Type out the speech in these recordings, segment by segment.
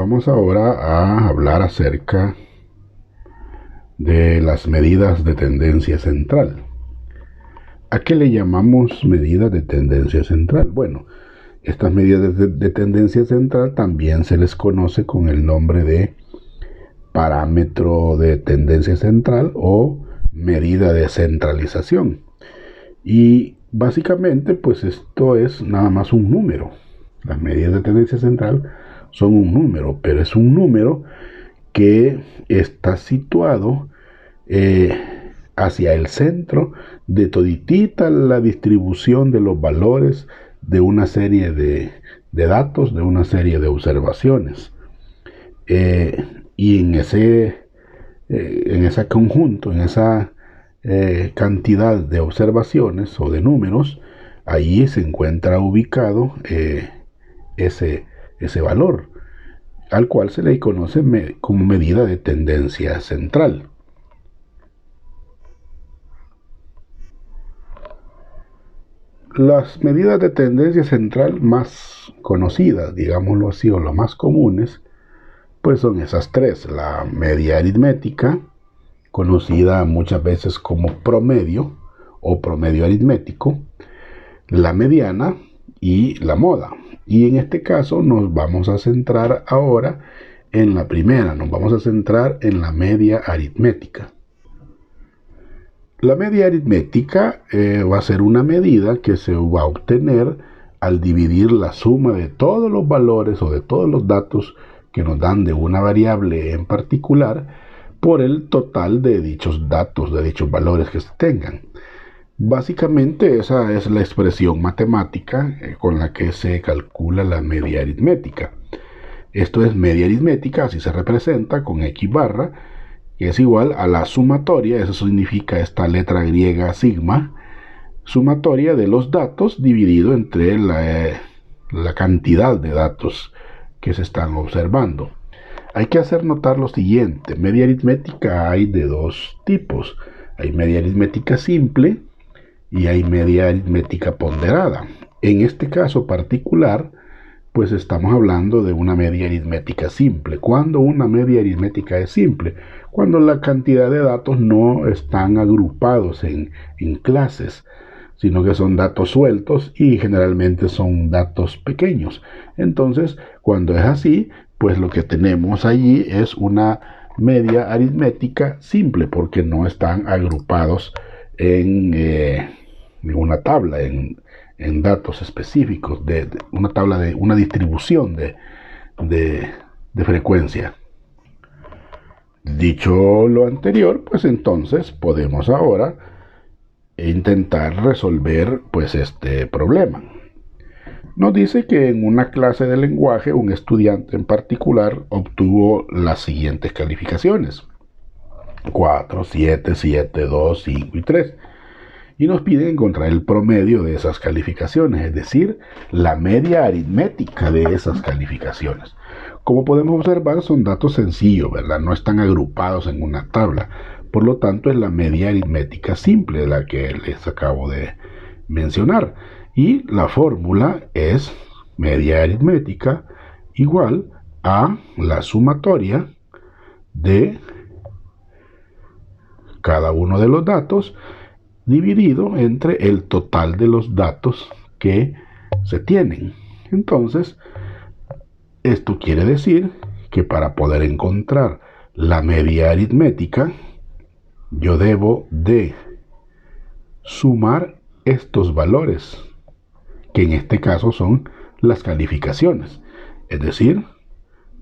Vamos ahora a hablar acerca de las medidas de tendencia central. ¿A qué le llamamos medidas de tendencia central? Bueno, estas medidas de tendencia central también se les conoce con el nombre de parámetro de tendencia central o medida de centralización. Y básicamente, pues esto es nada más un número. Las medidas de tendencia central son un número, pero es un número que está situado hacia el centro de toditita la distribución de los valores de una serie de datos, de una serie de observaciones. Y en ese conjunto, en esa cantidad de observaciones o de números, allí se encuentra ubicado ese valor, al cual se le conoce como medida de tendencia central. Las medidas de tendencia central más conocidas, digámoslo así, o las más comunes, pues son esas tres: la media aritmética, conocida muchas veces como promedio o promedio aritmético, la mediana y la moda. Y en este caso nos vamos a centrar ahora en la primera, nos vamos a centrar en la media aritmética. La media aritmética va a ser una medida que se va a obtener al dividir la suma de todos los valores o de todos los datos que nos dan de una variable en particular por el total de dichos datos, de dichos valores que se tengan. Básicamente esa es la expresión matemática con la que se calcula la media aritmética. Esto es media aritmética, así se representa con X barra, que es igual a la sumatoria, eso significa esta letra griega sigma, sumatoria de los datos dividido entre la cantidad de datos que se están observando. Hay que hacer notar lo siguiente: media aritmética hay de dos tipos. Hay media aritmética simple y hay media aritmética ponderada. En este caso particular, pues estamos hablando de una media aritmética simple. ¿Cuándo una media aritmética es simple? Cuando la cantidad de datos no están agrupados en clases, sino que son datos sueltos y generalmente son datos pequeños. Entonces, cuando es así, pues lo que tenemos allí es una media aritmética simple, porque no están agrupados en una tabla, en datos específicos, de una tabla de una distribución de frecuencia. Dicho lo anterior, pues entonces podemos ahora intentar resolver pues este problema. Nos dice que en una clase de lenguaje un estudiante en particular obtuvo las siguientes calificaciones: 4, 7, 7, 2, 5 y 3. Y nos piden encontrar el promedio de esas calificaciones, es decir, la media aritmética de esas calificaciones. Como podemos observar, son datos sencillos, ¿verdad? No están agrupados en una tabla. Por lo tanto, es la media aritmética simple de la que les acabo de mencionar. Y la fórmula es media aritmética igual a la sumatoria de cada uno de los datos dividido entre el total de los datos que se tienen. Entonces, esto quiere decir que para poder encontrar la media aritmética, yo debo de sumar estos valores, que en este caso son las calificaciones, es decir,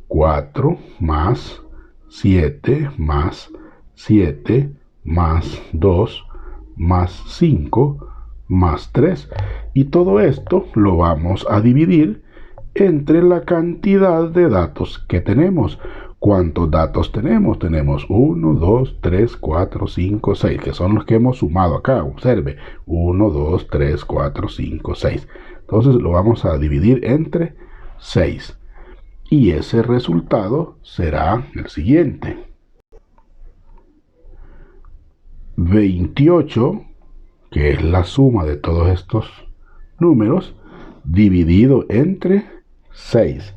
4 más 7 más 7 más 2 más 5 más 3, y todo esto lo vamos a dividir entre la cantidad de datos que tenemos. ¿Cuántos datos tenemos? Tenemos 1, 2, 3, 4, 5, 6, que son los que hemos sumado acá. Observe, 1, 2, 3, 4, 5, 6. Entonces lo vamos a dividir entre 6. Y ese resultado será el siguiente: 28, que es la suma de todos estos números, dividido entre 6.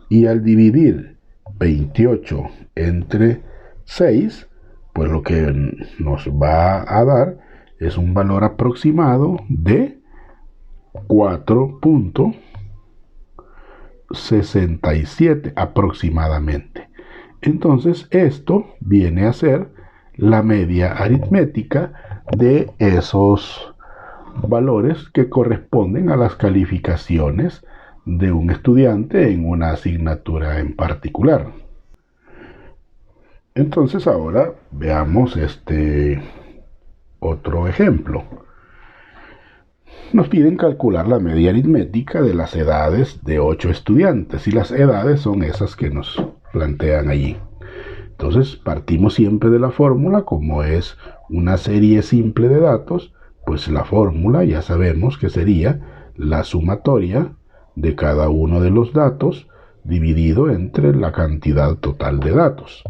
Y al dividir 28 entre 6, pues lo que nos va a dar es un valor aproximado de 4.67 aproximadamente. Entonces esto viene a ser la media aritmética de esos valores que corresponden a las calificaciones de un estudiante en una asignatura en particular. Entonces ahora veamos este otro ejemplo. Nos piden calcular la media aritmética de las edades de 8 estudiantes y las edades son esas que nos plantean allí. Entonces partimos siempre de la fórmula, como es una serie simple de datos, pues la fórmula ya sabemos que sería la sumatoria de cada uno de los datos dividido entre la cantidad total de datos.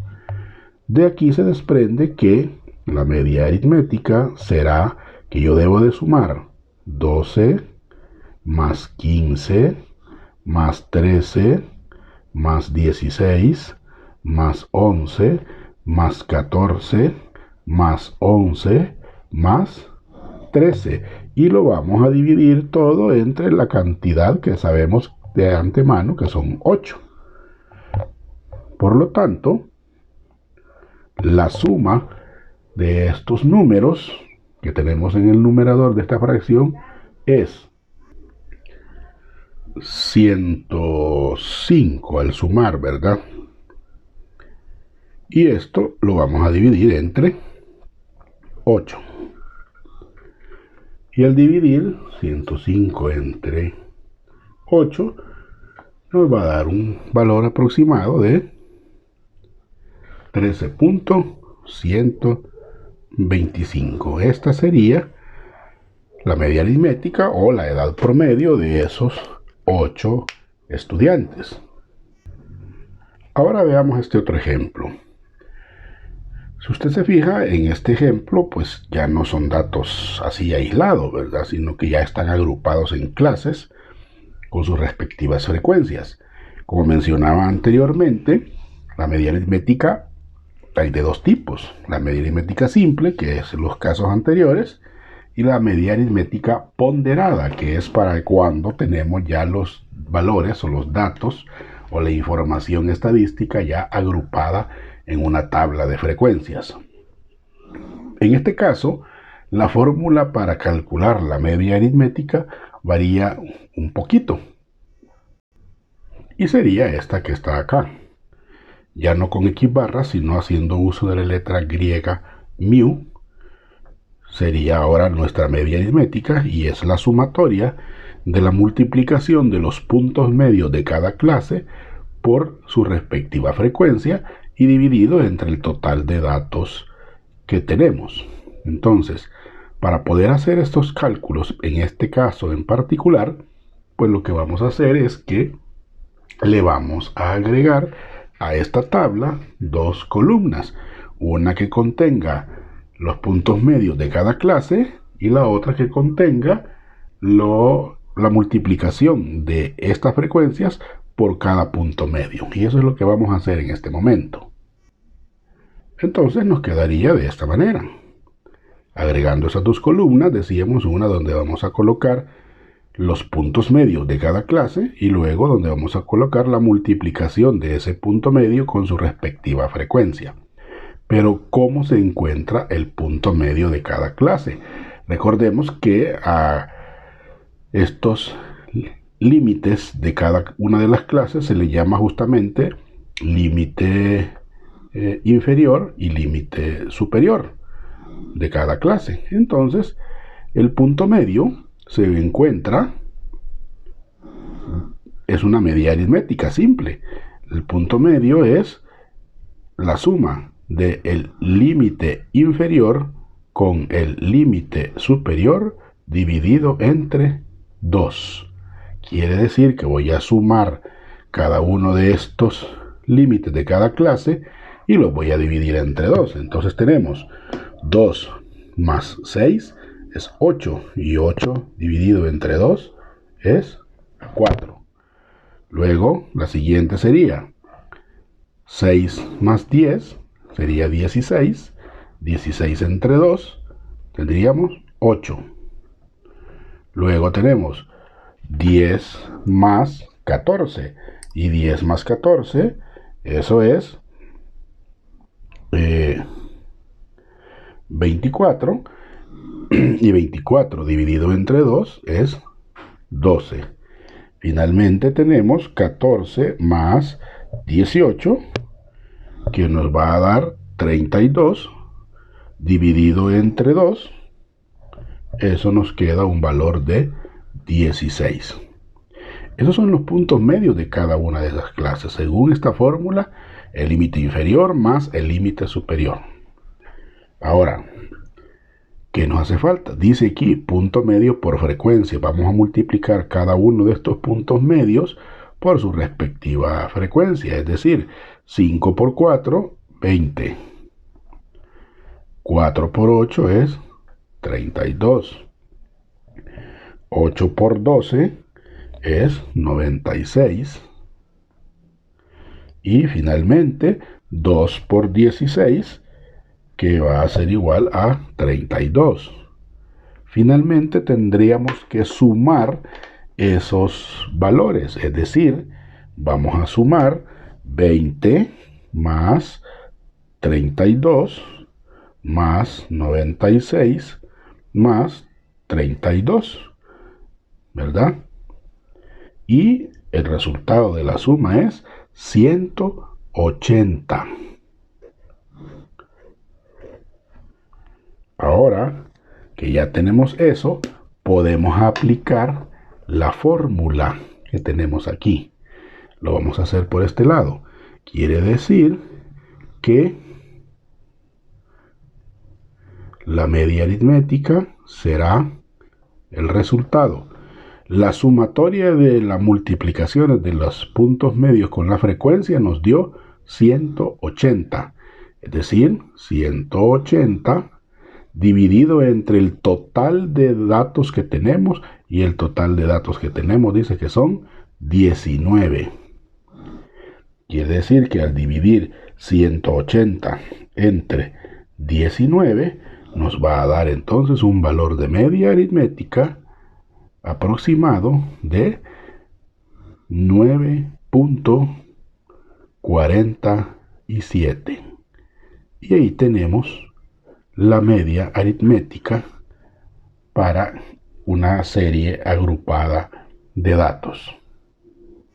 De aquí se desprende que la media aritmética será que yo debo de sumar 12 más 15 más 13 más 16 más 11 más 14 más 11 más 13, y lo vamos a dividir todo entre la cantidad que sabemos de antemano, que son 8. Por lo tanto, la suma de estos números que tenemos en el numerador de esta fracción es 105 al sumar, ¿verdad? Y esto lo vamos a dividir entre 8. Y al dividir 105 entre 8 nos va a dar un valor aproximado de 13.125. Esta sería la media aritmética o la edad promedio de esos 8 estudiantes. Ahora veamos este otro ejemplo. Si usted se fija en este ejemplo, pues ya no son datos así aislados, ¿verdad? Sino que ya están agrupados en clases con sus respectivas frecuencias. Como mencionaba anteriormente, la media aritmética hay de dos tipos. La media aritmética simple, que es los casos anteriores, y la media aritmética ponderada, que es para cuando tenemos ya los valores o los datos o la información estadística ya agrupada en una tabla de frecuencias. En este caso, la fórmula para calcular la media aritmética varía un poquito. Y sería esta que está acá. Ya no con X barras, sino haciendo uso de la letra griega mu, sería ahora nuestra media aritmética, y es la sumatoria de la multiplicación de los puntos medios de cada clase por su respectiva frecuencia y dividido entre el total de datos que tenemos. Entonces, para poder hacer estos cálculos, en este caso en particular, pues lo que vamos a hacer es que le vamos a agregar a esta tabla dos columnas, una que contenga los puntos medios de cada clase y la otra que contenga la multiplicación de estas frecuencias por cada punto medio. Y eso es lo que vamos a hacer en este momento. Entonces nos quedaría de esta manera. Agregando esas dos columnas, decíamos una donde vamos a colocar los puntos medios de cada clase y luego donde vamos a colocar la multiplicación de ese punto medio con su respectiva frecuencia. Pero ¿cómo se encuentra el punto medio de cada clase? Recordemos que a estos límites de cada una de las clases se le llama justamente límite inferior y límite superior de cada clase. Entonces, el punto medio se encuentra, es una media aritmética simple. El punto medio es la suma del límite inferior con el límite superior dividido entre 2. Quiere decir que voy a sumar cada uno de estos límites de cada clase y los voy a dividir entre 2. Entonces tenemos 2 más 6 es 8 y 8 dividido entre 2 es 4. Luego la siguiente sería 6 más 10 sería 16. 16 entre 2 tendríamos 8. Luego tenemos 10 más 14. Y 10 más 14, eso es 24. Y 24 dividido entre 2 es 12. Finalmente tenemos 14 más 18, que nos va a dar 32. Dividido entre 2, eso nos queda un valor de 16. Esos son los puntos medios de cada una de las clases. Según esta fórmula, el límite inferior más el límite superior. Ahora, ¿qué nos hace falta? Dice aquí punto medio por frecuencia. Vamos a multiplicar cada uno de estos puntos medios por su respectiva frecuencia. Es decir, 5 por 4, 20. 4 por 8 es 32. 8 por 12 es 96. Y finalmente 2 por 16, que va a ser igual a 32. Finalmente tendríamos que sumar esos valores, es decir, vamos a sumar 20 más 32 más 96 más 32, ¿verdad? Y el resultado de la suma es 180. Ahora que ya tenemos eso, podemos aplicar la fórmula que tenemos aquí. Lo vamos a hacer por este lado. Quiere decir que la media aritmética será el resultado. La sumatoria de las multiplicaciones de los puntos medios con la frecuencia nos dio 180. Es decir, 180 dividido entre el total de datos que tenemos, y el total de datos que tenemos dice que son 19. Quiere decir que al dividir 180 entre 19 nos va a dar entonces un valor de media aritmética aproximado de 9.47. Y ahí tenemos la media aritmética para una serie agrupada de datos.